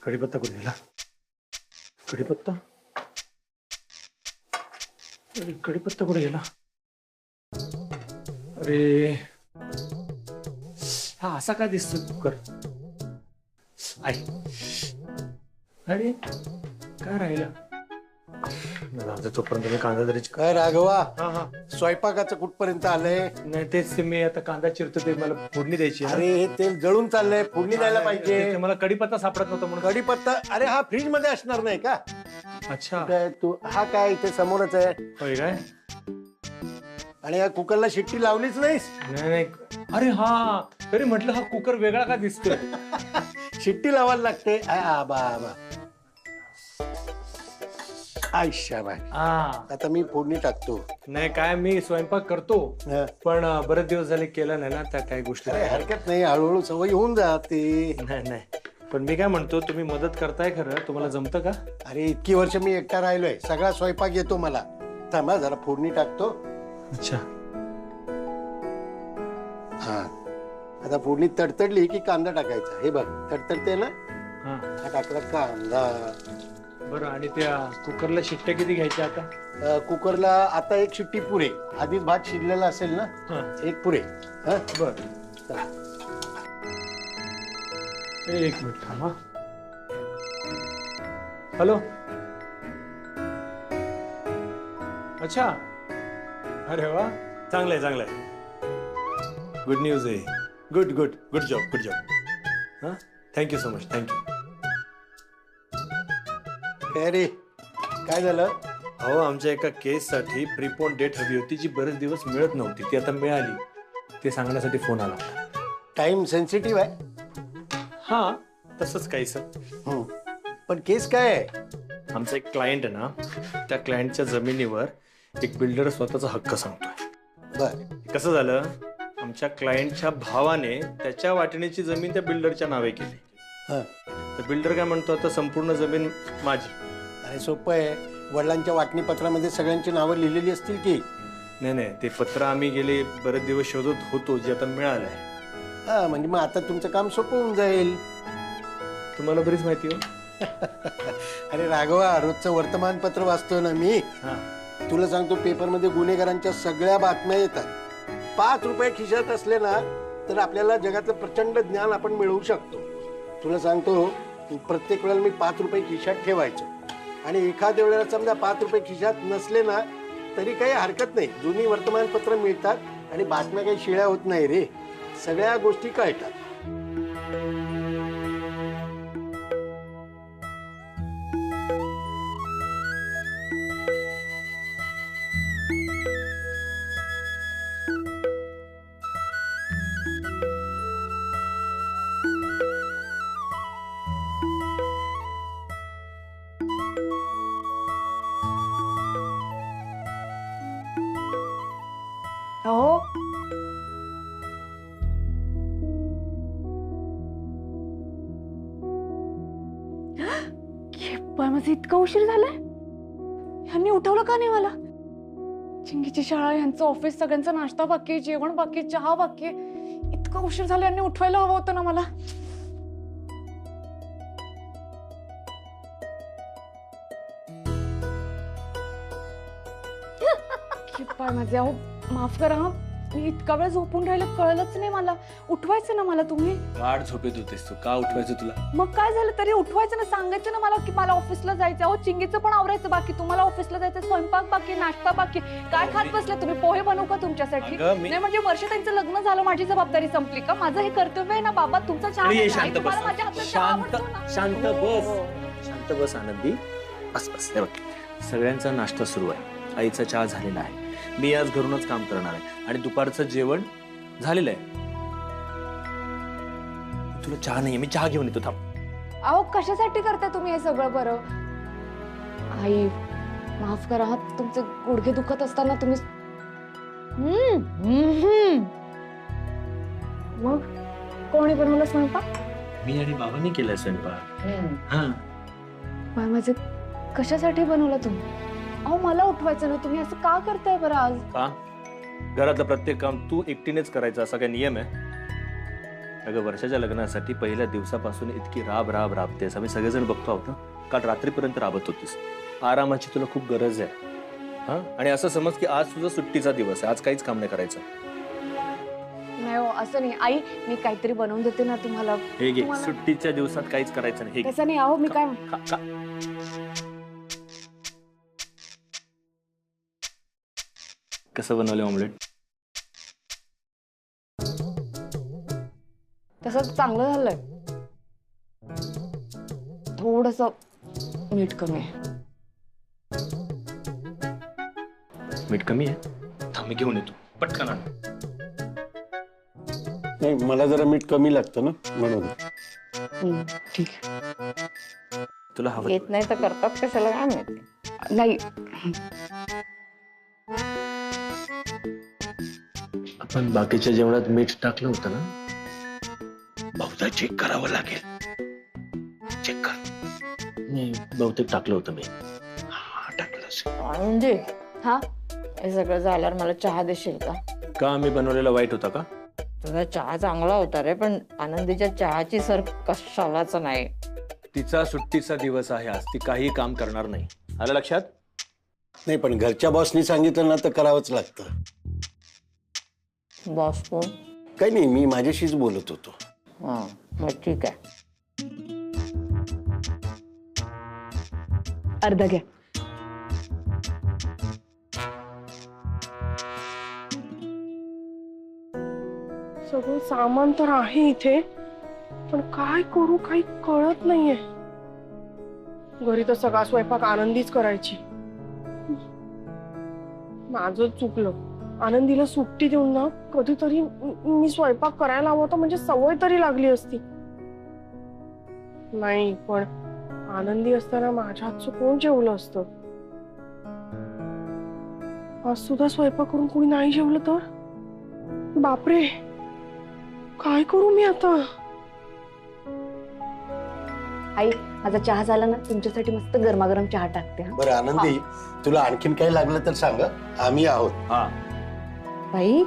कढीपत्ता कुठे गेला? कढीपत्ता कढीपत्ता कुठे गेला? अरे हा असा काय दिसतो कुकर? आई अरे काय राहिलं? तोपर्यंत मी कांदा तरी काय राघवा, हा हा स्वयंपाकाचं कुठपर्यंत आलंय? नाही तेच मी आता कांदा चिरतो, ते मला फोडणी द्यायची आहे. अरे हे तेल जळून चाललंय, फोडणी द्यायला पाहिजे. ते मला कढीपत्ता सापडत नव्हता म्हणून. कढीपत्ता? अरे हा फ्रीज मध्ये असणार नाही का? अच्छा काय तू हा काय इथे समोरच आहे. होय काय? आणि या कुकरला शिट्टी लावलीच नाहीस? नाही नाही अरे हा तरी म्हटलं हा कुकर वेगळा का दिसतोय? शिट्टी लावायला लागते. बाबा आयशा बाय. आता मी फोडणी टाकतो. नाही काय मी स्वयंपाक करतो हा. पण बरेच दिवस झाले केला नाही ना, त्या काही गोष्टी. अरे हरकत नाही, हळूहळू सवय होऊन जाते. नाही नाही पण मी काय म्हणतो, तुम्ही मदत करताय खरं, तुम्हाला जमतं का? अरे इतकी वर्ष मी एकटा राहिलोय, सगळा स्वयंपाक येतो मला. थांबा जरा फोडणी टाकतो. अच्छा हा आता फोडणी तडतडली की कांदा टाकायचा. हे बघ तडतडते ना, हा हा टाकला कांदा. बरं आणि त्या कुकरला शिट्ट्या किती घ्यायच्या आता? कुकरला आता एक शिट्टी पुरे. आधीच भात शिजलेला असेल ना, हा एक पुरे. हा बर चला. एक मिनिट थांबा. हॅलो अच्छा अरे वा चांगलंय चांगलंय. गुड न्यूज आहे. Good good good job good job. हा थँक्यू सो मच थँक्यू. काय रे काय झालं? अहो आमच्या एका केससाठी प्रीपोन डेट हवी होती, जी बरेच दिवस मिळत नव्हती, ती आता मिळाली. ते सांगण्यासाठी फोन आला. टाइम सेन्सिटिव्ह आहे. हा तसंच काहीच. पण केस काय आहे? आमचा एक क्लायंट आहे ना, त्या क्लायंटच्या जमिनीवर एक बिल्डर स्वतःचा हक्क सांगतोय. बर कसं झालं, आमच्या क्लायंटच्या भावाने त्याच्या वाटणीची जमीन त्या बिल्डरच्या नावे केली. हा. तर बिल्डर काय म्हणतो, आता संपूर्ण जमीन माझी. अरे सोपं आहे, वडिलांच्या वाटणी पत्रामध्ये सगळ्यांची नावं लिहिलेली असतील की. नाही नाही ते पत्र आम्ही गेले बरेच दिवस शोधत होतो, जे आता मिळालंय. हा म्हणजे मग आता तुमचं काम सोपं होऊन जाईल. तुम्हाला बरीच माहिती हो. अरे राघवा, रोजचं वर्तमानपत्र वाचतो ना मी. हा तुला सांगतो, पेपरमध्ये गुन्हेगारांच्या सगळ्या बातम्या येतात. 5 रुपये खिशात असले ना तर आपल्याला जगातलं प्रचंड ज्ञान आपण मिळवू शकतो. तुला सांगतो, प्रत्येक वेळेला मी 5 रुपये खिशात ठेवायचो. आणि एखाद्या वेळेला समजा 5 रुपये खिशात नसले ना तरी काही हरकत नाही, जुनी वर्तमानपत्र मिळतात आणि बातम्या काही शिळ्या होत नाही रे, सगळ्या गोष्टी कळतात. हो पण माझं इतका उशीर झालाय. ह्यांनी उठवलं का नाही मला? चिंगीची शाळा, ह्यांचं ऑफिस, सगळ्यांचा नाश्ता बाकी, जेवण बाकी, चहा बाकी. इतका उशीर झाला, यांनी उठवायला हवं होतं ना मला. माझे अहो माफ करा हा, मी इतका वेळ झोपून राहिलं कळलंच नाही मला. उठवायचं ना मला तुम्ही. गाढ झोपेत होतेस तू, का उठवायचं तुला? मग काय झालं तरी उठवायचं ना, सांगायचं ना मला की मला ऑफिसला जायचं. अहो चिंगीचं पण आवरायचं बाकी, तुम्हाला ऑफिसला जायचं, स्वयंपाक बाकी, नाश्ता बाकी. काय खात बसले तुम्ही? पोहे बनवू का तुमच्यासाठी? नाही म्हणजे वर्ष त्यांचं लग्न झालं, माझी जबाबदारी संपली का? माझं हे कर्तव्य आहे ना बाबा. तुमचा चहा शांत बस शांत बस शांत बस आनंदी. बस बस. हे बघ, सगळ्यांचा नाश्ता सुरू आहे, आईचा चहा झालेला आहे, मी आज घरूनच काम करणार आहे आणि दुपारचं जेवण झालेलं आहे. तुला चहा नाहीये, मी चहा घेऊन येतो, थांब. अहो कशासाठी करताय तुम्ही हे सगळं? बरं आई माफ करा, तुमचे गुडघे दुखत असताना तुम्ही. मग कोणी बनवलं स्वयंपाक? मी आणि बाबांनी केलाय स्वयंपाक. हा माझे कशासाठी बनवलं तुम्ही? अहो मला उठवायचं ना, तुम्ही असं का करताय बरं आज? का? घरातलं प्रत्येक काम तू एकटीनेच करायचं असा काय नियम आहे? अगं वर्षाच्या लग्नासाठी पहिल्या दिवसापासून इतकी राबतेस आम्ही सगळेजण बघतो आहोत ना. काल रात्रीपर्यंत राबत होतीस. आरामाची तुला खूप गरज आहे. हा, आणि असं समज की आज तुझा सुट्टीचा दिवस आहे, आज काहीच काम नाही करायचं. नाही हो, असं नाही. आई, मी काहीतरी बनवून देते ना तुम्हाला. हे घे, सुट्टीच्या दिवसात काहीच करायचं नाही. हे घे. तसं नाही अहो, मी काय कसं बनवलं ऑमलेट? तसं चांगलं झालंय. थोडस मीठ कमी आहे. मीठ कमी आहे? थांब मी घेऊन येतो पटकन आण. नाही, मला जरा मीठ कमी लागतं ना म्हणून. ठीक आहे. तुला हवं? येत नाही तर करतात कशाला काय माहिती. नाही, आपण बाकीच्या जेवणात मीठ टाकलं होतं ना. बहुधा चेक करावं लागेल. चेक कर. नाही, बहुतेक टाकलं होतं मी. हा, टाकलं म्हणजे हा, हे सगळं झाल्यावर मला चहा देशील का? का मी बनवलेला वाईट होता का? तुझा चहा चांगला होता रे, पण आनंदीच्या चहाची सर कशालाच नाही. तिचा सुट्टीचा दिवस आहे आज, ती काही काम करणार नाही. आलं लक्षात? नाही, पण घरच्या बॉसनी सांगितलं ना तर करावंच लागतं. बॉस कोण? काही नाही, मी माझ्याशीच बोलत होतो. हा, मग ठीक आहे. अर्धा घ्या. सगळं सामान तर आहे इथे, पण काय करू काही कळत नाहीये. घरी तर सगळा स्वयंपाक आनंदीच करायची. माझं चुकलं. आनंदीला सुट्टी देऊन ना कधीतरी मी स्वयंपाक करायला हवा होता, म्हणजे सवय तरी लागली असती. नाही, पण आनंदी असताना माझ्या हातचं कोण जेवलं असतं? आज सुद्धा स्वयंपाक करून कोणी नाही जेवलं तर बापरे, काय करू मी आता? आई, माझा चहा झाला ना, तुमच्यासाठी मस्त गरमागरम चहा टाकते. हा. बरं आनंदी, तुला आणखीन काही लागलं तर सांग, आम्ही आहोत. हा, बाई,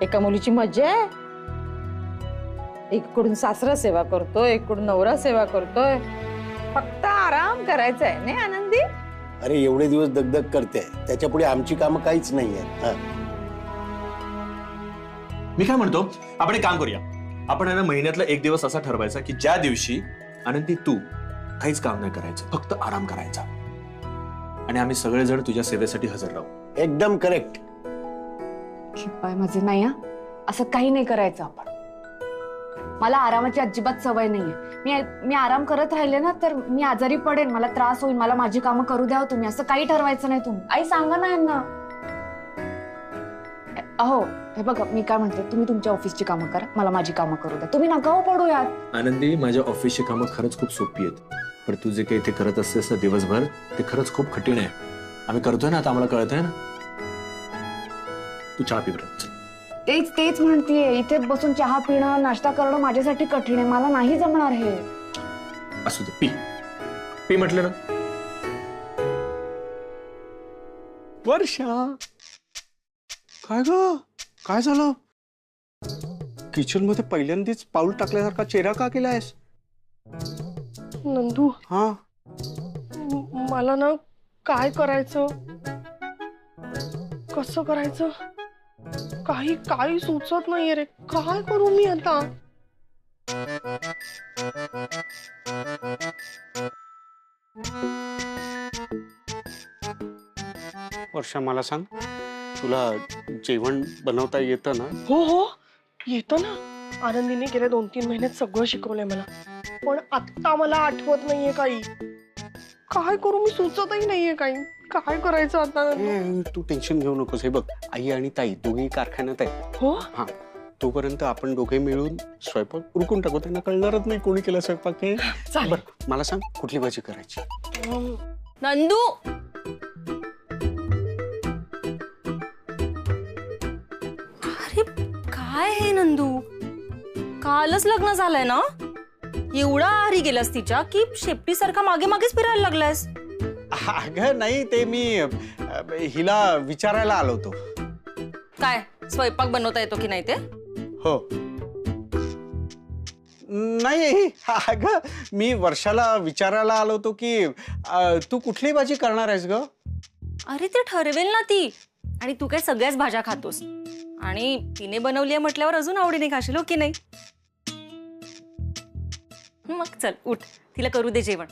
एका मुलीची मजा आहे. एकीकडून सासरा सेवा करतोय, एकीकडून नवरा सेवा करतोय. फक्त आराम करायचा आहे नाही आनंदी? अरे एवढे दिवस दगदग करते, त्याच्या पुढे आमची कामं काहीच नाही आहेत. मी काय म्हणतो, आपण एक काम करूया. आपण आहे ना महिन्यातला एक दिवस असा ठरवायचा की ज्या दिवशी आनंदी तू काहीच काम नाही करायचं, फक्त आराम करायचा. आणि आम्ही सगळेजण तुझ्या सेवेसाठी हजर राहू. एकदम करेक्ट. शिपाय माझे नाही हा, असं काही नाही करायचं आपण. मला आरामाची अजिबात सवय नाहीये. मी आराम करत राहिले ना तर मी आजारी पडेन, मला त्रास होईल. मला माझी कामं करू द्या तुम्ही. असं काही ठरवायचं नाही तुम्ही. आई सांगा ना यांना. अहो हे बघा, मी काय म्हणते, तुम्ही तुमच्या ऑफिसची कामं करा, मला माझी कामं करू द्या. तुम्ही नका हो पडू यात. आनंदी, माझ्या ऑफिसची कामं खरंच खूप सोपी आहेत, पण तू जे काही इथे करत असतेस ना दिवसभर, ते खरंच खूप कठीण आहे. आम्ही करतोय ना आता, आम्हाला कळतंय ना. तू चहा पी बरं. तेच म्हणतीये, इथे बसून चहा पिणं, नाश्ता करणं माझ्यासाठी कठीण आहे. मला नाही जमणार हे. असू दे, पी पी म्हटलं ना. वर्षा, काय ग, काय झालं? किचन मध्ये पहिल्यांदाच पाऊल टाकल्यासारखा चेहरा का केलायस? नंदू, हा, मला ना काय करायचं, कसं करायचं, काही सुचत नाहीये रे. काय करू मी आता? वर्षा मला सांग, तुला जेवण बनवता येतं ना? हो, येतं ना. आनंदीने गेल्या 2-3 महिन्यात सगळं शिकवलंय मला, पण आता मला आठवत नाहीये काही. काय करू मी, सुचतही नाहीये काही. काय करायचं आता? तू टेन्शन घेऊ नकोस. हे बघ, आई आणि ताई दोघेही कारखान्यात आहेत. हो, हा, तोपर्यंत आपण दोघे मिळून स्वयंपाक उरकून टाकू. त्यांना कळणारच नाही कोणी केला स्वयंपाक हे. चालेल. बरं, मला सांग कुठली भाजी करायची? नंदू, अरे काय हे नंदू, कालच लग्न झालंय ना? एवढा आहारी गेलास तिच्या की शेपटी सारखा मागे मागेच फिरायला लागलायस. अगं नाही, ते मी हिला विचारायला आलो होतो. काय स्वयंपाक बनवता येतो की नाही ते? हो. नाही अगं मी वर्षाला विचारायला आलो होतो की तू कुठली भाजी करणार आहेस ग? अरे ते ठरवेल ना ती. आणि तू काय सगळ्याच भाज्या खातोस आणि तिने बनवली आहे म्हटल्यावर अजून आवडीने खाशील हो की नाही? मग चल उठ, तिला करू दे जेवण.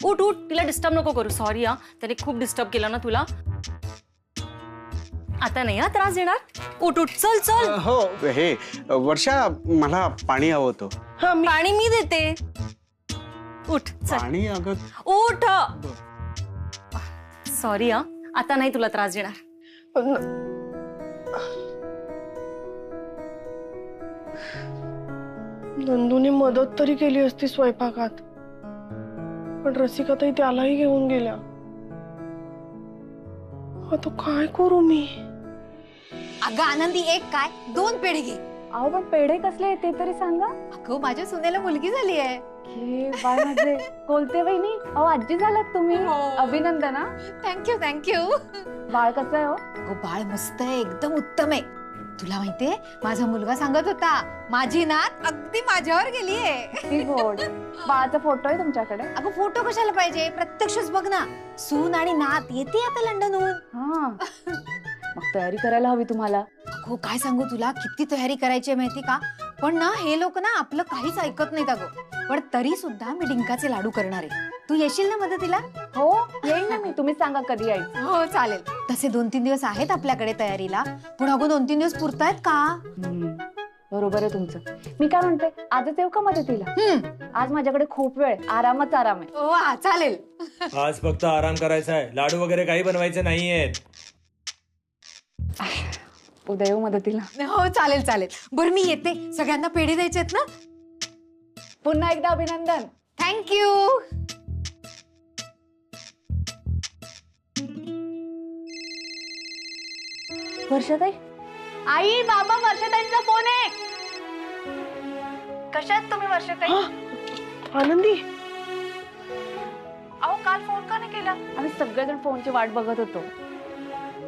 उठ उठ, तिला डिस्टर्ब नको करू. सॉरी हा, त्याने खूप डिस्टर्ब केलं ना तुला. आता नाही हा त्रास देणार. उठ उठ, चल चल. हो हे वर्षा मला पाणी हवं होतं. पाणी मी देते. उठ चल. पाणी अगं उठ. सॉरी हा, आता नाही तुला त्रास देणार. नंदूने मदत तरी केली असती स्वयंपाकात, पण रसिकाताई त्यालाही घेऊन गेल्या. आता काय करू मी? अगं आनंदी, एक काय 2 पेढे घे. अहो पण पेढे कसले ते तरी सांगा. अगं माझ्या सुनेला मुलगी झाली आहे. हे बाय माझे कोलते वहिनी, अहो आजी झालात तुम्ही. अभिनंदन हा. Thank you thank you. बाळ कसं आहे हो? अगं बाळ मस्त आहे, एकदम उत्तम आहे. तुला माहितीये माझा मुलगा सांगत होता माझी नात अगदी माझ्यावर गेलीये. किती गोड. बाळाचा फोटो आहे तुमच्याकडे? अगं फोटो कशाला पाहिजे, प्रत्यक्षच बघ ना. सून आणि नात येते आता लंडनहून. हा मग तयारी करायला हवी तुम्हाला. अगो काय सांगू तुला, किती तयारी करायची माहिती का. पण ना हे लोक ना आपलं काहीच ऐकत नाहीत अगं. पण तरी सुद्धा मी डिंकाचे लाडू करणार आहे. तू येशील ना मदतीला? हो येईल ना मी, तुम्ही सांगा कधी यायचं. हो चालेल. तसे 2-3 दिवस आहेत आपल्याकडे तयारीला, पण अगो 2-3 दिवस पुरतायत का? बरोबर आहे तुमचं. मी काय म्हणते, आजच येऊ का मदतीला? आज माझ्याकडे खूप वेळ, आरामच आराम आहे. हो चालेल. आज फक्त आराम करायचा आहे, लाडू वगैरे काही बनवायचे नाहीयेत. उद्या येऊ मदतीला. हो चालेल चालेल. बरं मी येते, सगळ्यांना पेढे द्यायचे आहेत ना. पुन्हा एकदा अभिनंदन. थँक्यू. वर्षाताई, आई बाबा वर्षाताईंचा फोन आहे. कशात तुम्ही वर्षाताई? आनंदी, अहो काल फोन का नाही केला? आम्ही सगळेजण फोनची वाट बघत होतो.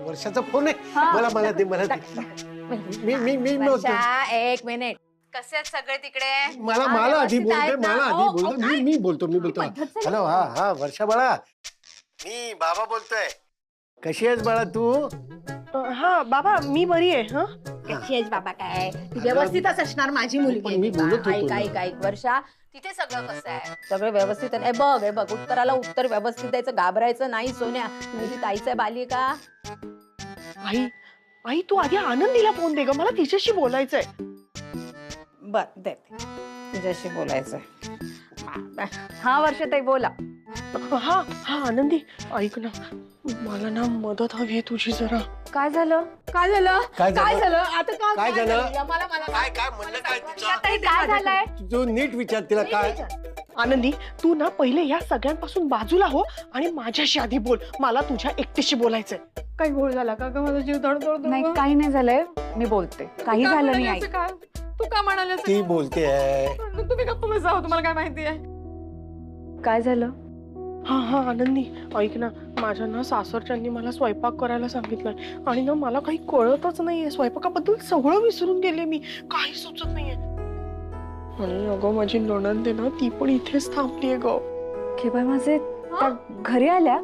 वर्षाचा फोन आहे. मला दे. मी बोलतो. वर्षा, 1 मिनिट. कसे आहेत सगळे तिकडे? मला आधी बोलते. मी बोलतो. हॅलो. हा वर्षा बाळा, मी बाबा बोलतोय. कशी आहेस बाळा तू? हा बाबा मी बरी आहे. हा कशी आहेस बाबा? काय व्यवस्थितच असणार माझी मुलगी. मी बोलत होतो. ऐक वर्षा, तिथे सगळं कसं आहे? सगळं व्यवस्थित आहे. हे बघ उत्तराला उत्तर व्यवस्थित द्यायचं, घाबरायचं नाही सोन्या. तुझी ताईसाहेब आली का? आई तू आधी आनंदीला फोन दे ग, मला तिच्याशी बोलायचंय. बर दे, तुझ्याशी बोलायचंय. हा वर्षाताई बोला. हा आनंदी ऐक ना, मला ना मदत हवी आहे तुझी जरा. काय झालं? काय झालं? काय झालं? आता काय झालं? मला काय म्हणणं काय तुझं? वर्षाताई काय झालंय? तू नीट विचार तिला. काय आनंदी, तू ना पहिले या सगळ्यांपासून बाजूला हो आणि माझ्याशी आधी बोल. मला तुझ्या एकटीशी बोलायचंय. काही घोळ झाला का ग? माझा जीव धडधडतो. नाही काही नाही झालंय, मी बोलते. काही झालं नाही आई. तू का म्हणाले? ती बोलते आहे. तुम्ही गप्प बसा, तुम्हाला काय माहिती आहे? काय झालं? हा आनंदी ऐक ना, माझ्या ना सासरच्यांनी मला स्वयंपाक करायला सांगितलंय आणि ना मला काही कळतच नाहीये. स्वयंपाकाबद्दल सगळं विसरून गेले मी, काही सुचत नाहीये. आणि अगं माझी नणंद आहे ना, ती पण इथेच थांबलीये ग. की बाय माझे त्या घरी आल्या?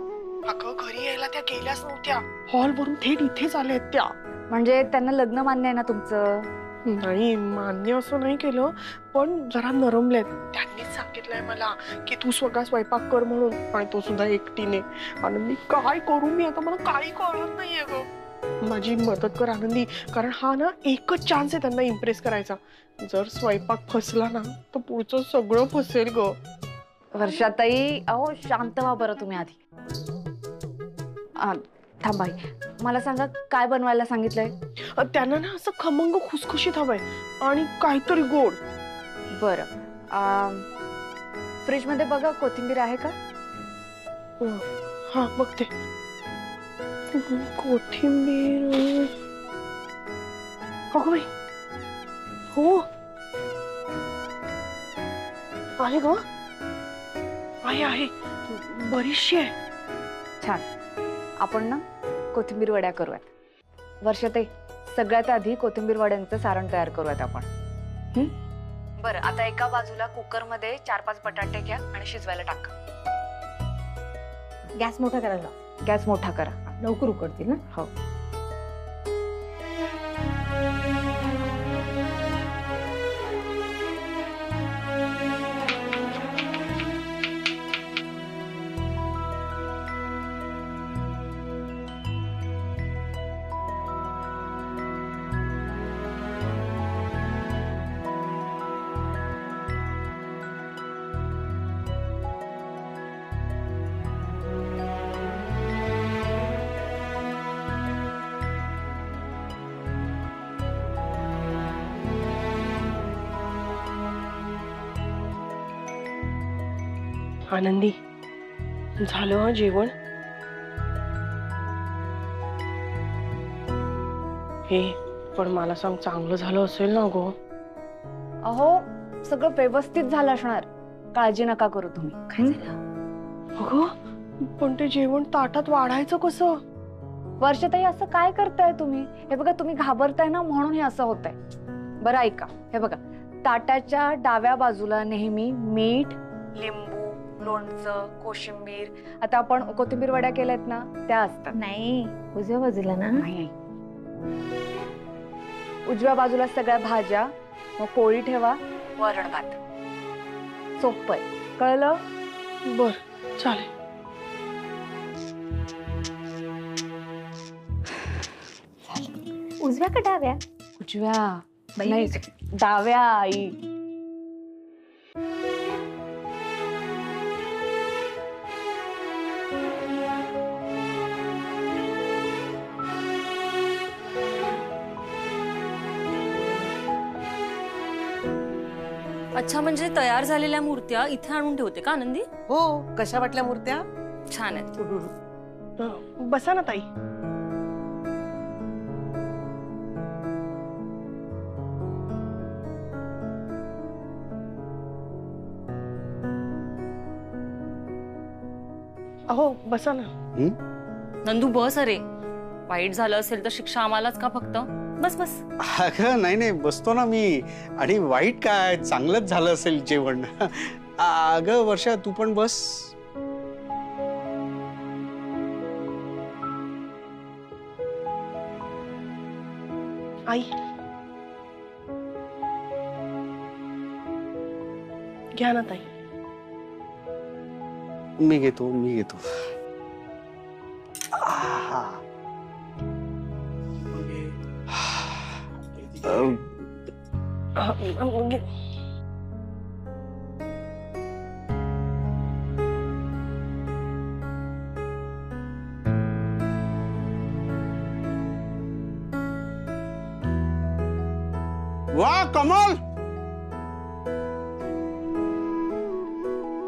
अगं घरी यायला त्या गेल्याच नव्हत्या, हॉल वरून थेट इथेच आल्यात त्या. म्हणजे त्यांना लग्न मान्य आहे ना तुमचं? नाही मान्य असं नाही केलं, पण जरा नरमलेत. त्यांनीच सांगितलंय मला की तू सगळा स्वयंपाक कर म्हणून, आणि तो सुद्धा एकटीने. आनंदी काय करू मी आता, मला काही कळत नाहीये ग. माझी मदत कर आनंदी, कारण हा ना एकच चान्स आहे त्यांना इम्प्रेस करायचा. जर स्वयंपाक फसला ना तर पुढचं सगळं फसेल ग. वर्षाताई अहो शांत व्हा बरं तुम्ही आधी. थांबाई, मला सांगा काय बनवायला सांगितलंय? त्यांना ना असं खमंग खुसखुशीत हवंय आणि काहीतरी गोड. बरं, फ्रीज मध्ये बघा कोथिंबीर आहे का? हा बघते. कोथिंबीर अगं बाई, हो आहे ग, आहे बरीचशी आहे. छान, आपण ना कोथिंबीर वड्या करूयात. वर्षाताई सगळ्यात आधी कोथिंबीर वड्यांचं सारण तयार करूयात आपण. बरं, आता एका बाजूला कुकर मध्ये 4-5 बटाटे घ्या आणि शिजवायला टाका. गॅस मोठा करायला गॅस मोठा करा. लवकर उकडतील ना. हो. आनंदी झालं हं जेवण. हे पण मला सांग, चांगलं झालं असेल ना गो? अहो सगळं व्यवस्थित झालं असणार, काळजी नका करू तुम्ही. काय झालं? अगं पण ते जेवण ताटात वाढायचं कसं? वर्षाताई असं काय करताय तुम्ही? हे बघा तुम्ही घाबरताय ना म्हणून हे असं होतंय. बरं ऐका, हे बघा ताटाच्या डाव्या बाजूला नेहमी मीठ, लिंबू, लोणचं, कोशिंबीर, आता आपण कोथिंबीर वड्या केल्यात ना त्या असतात. नाही, उजव्या बाजूला ना. नाही, उजव्या बाजूला सगळ्या भाज्या, मग पोळी ठेवा, वरण भात. सोपं आहे, कळलं? बर चालेल. उजव्या का डाव्या? उजव्या बाई. नाही, डाव्या आई. अच्छा, म्हणजे तयार झालेल्या मूर्त्या इथे आणून ठेवते का आनंदी? हो, कशा वाटल्या मूर्त्या? छान आहेत. बसा ना ताई. अहो बसा ना. नंदू बस. अरे वाईट झालं असेल तर शिक्षा आम्हालाच का फक्त? बस बस. अगं नाही नाही, बसतो ना मी. आणि वाईट काय, चांगलंच झालं असेल जेवण. अगं वर्षा तू पण बस. आई घ्या ना ताई. मी घेतो. आहा. वा कमाल,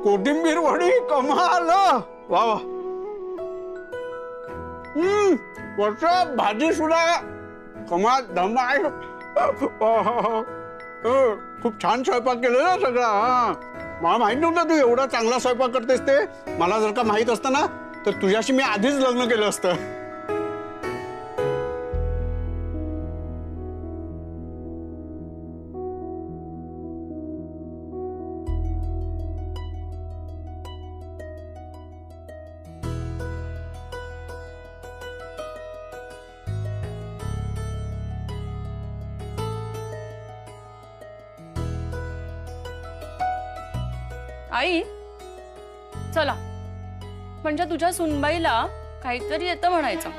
कोथिंबीर वडी कमाल. वा वा. वर्षा भाजी सुद्धा कमाल, धमाल. खूप छान स्वयंपाक केलेला सगळा. हा, मला माहित नव्हतं तू एवढा चांगला स्वयंपाक करतेस ते. मला जर का माहित असतं ना तर तुझ्याशी मी आधीच लग्न केलं असतं. आई चला, म्हणजे तुझ्या सुनबाईला काहीतरी येतं म्हणायचं.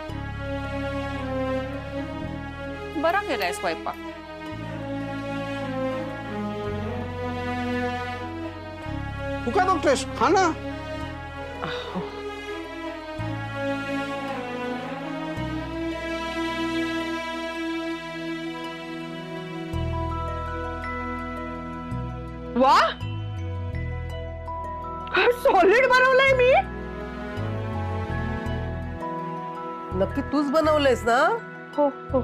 बरा केलाय स्वयंपाक. तू काय बघतेस, खा ना. वा, सॉलिड बनवलंय मी. नक्की तूच बनवलंयस ना? हो हो.